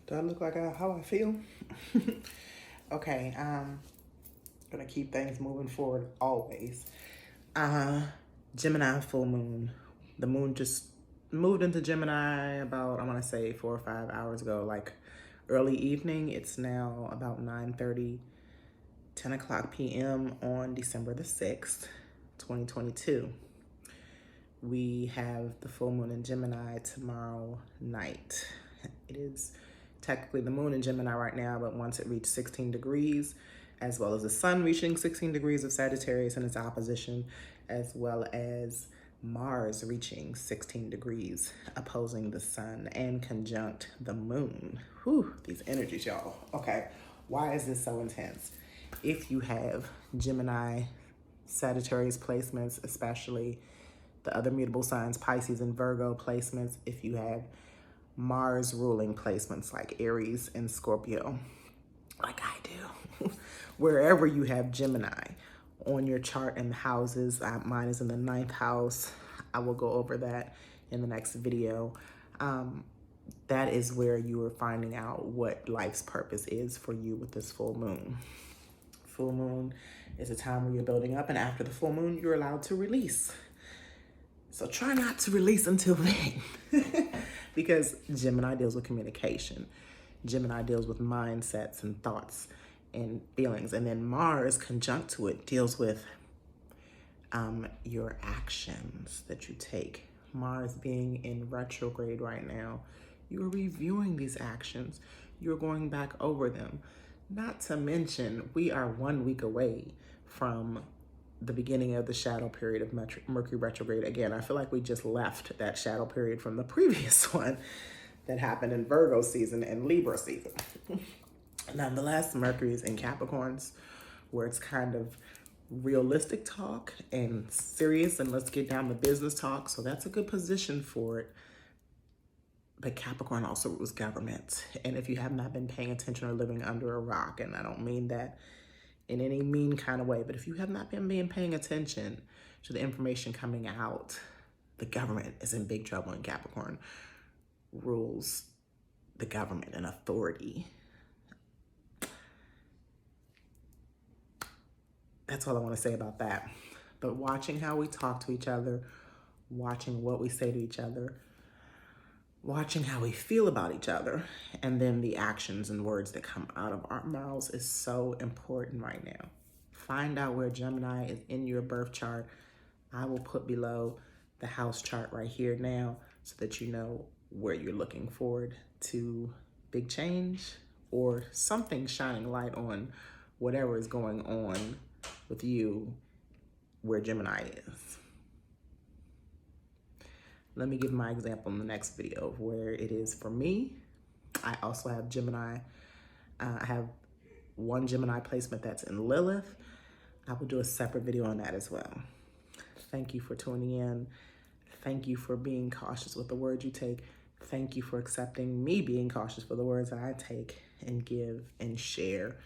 Do I look like how I feel? Okay, gonna keep things moving forward always. Uh, Gemini full moon. The moon just moved into Gemini about, I wanna say 4 or 5 hours ago, like early evening. It's now about 9:30, 10 o'clock p.m. on December the 6th, 2022. We have the full moon in Gemini tomorrow night. It is technically the moon in Gemini right now, but once it reaches 16 degrees, as well as the sun reaching 16 degrees of Sagittarius in its opposition, as well as Mars reaching 16 degrees opposing the sun and conjunct the moon. Whew, these energies, y'all. Okay, why is this so intense? If you have Gemini, Sagittarius placements, especially the other mutable signs, Pisces and Virgo placements, if you have Mars ruling placements like Aries and Scorpio, like I do, wherever you have Gemini on your chart and the houses, mine is in the 9th house. I will go over that in the next video. That is where you are finding out what life's purpose is for you with this full moon. Full moon is a time where you're building up, and after the full moon, you're allowed to release. So try not to release until then, because Gemini deals with communication. Gemini deals with mindsets and thoughts and feelings. And then Mars conjunct to it deals with your actions that you take. Mars being in retrograde right now, you're reviewing these actions. You're going back over them. Not to mention, we are 1 week away from the beginning of the shadow period of Mercury retrograde. Again, I feel like we just left that shadow period from the previous one that happened in Virgo season and Libra season. Nonetheless, Mercury is in Capricorns, where it's kind of realistic talk and serious, and let's get down to business talk. So that's a good position for it. But Capricorn also rules government. And if you have not been paying attention or living under a rock, and I don't mean that in any mean kind of way, but if you have not been paying attention to the information coming out, the government is in big trouble, and Capricorn rules the government and authority. That's all I want to say about that. But watching how we talk to each other, watching what we say to each other, watching how we feel about each other, and then the actions and words that come out of our mouths is so important right now. Find out where Gemini is in your birth chart. I will put below the house chart right here now so that you know where you're looking forward to big change or something shining light on whatever is going on with you where Gemini is. Let me give my example in the next video of where it is for me. I also have Gemini. I have one Gemini placement that's in Lilith. I will do a separate video on that as well. Thank you for tuning in. Thank you for being cautious with the words you take. Thank you for accepting me being cautious for the words that I take and give and share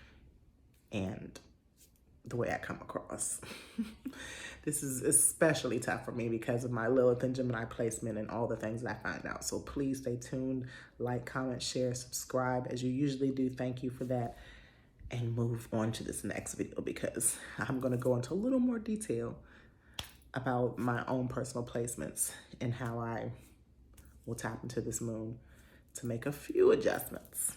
and the way I come across. This is especially tough for me because of my Lilith and Gemini placement and all the things that I find out. So please stay tuned, like, comment, share, subscribe as you usually do. Thank you for that. And move on to this next video because I'm going to go into a little more detail about my own personal placements and how I will tap into this moon to make a few adjustments.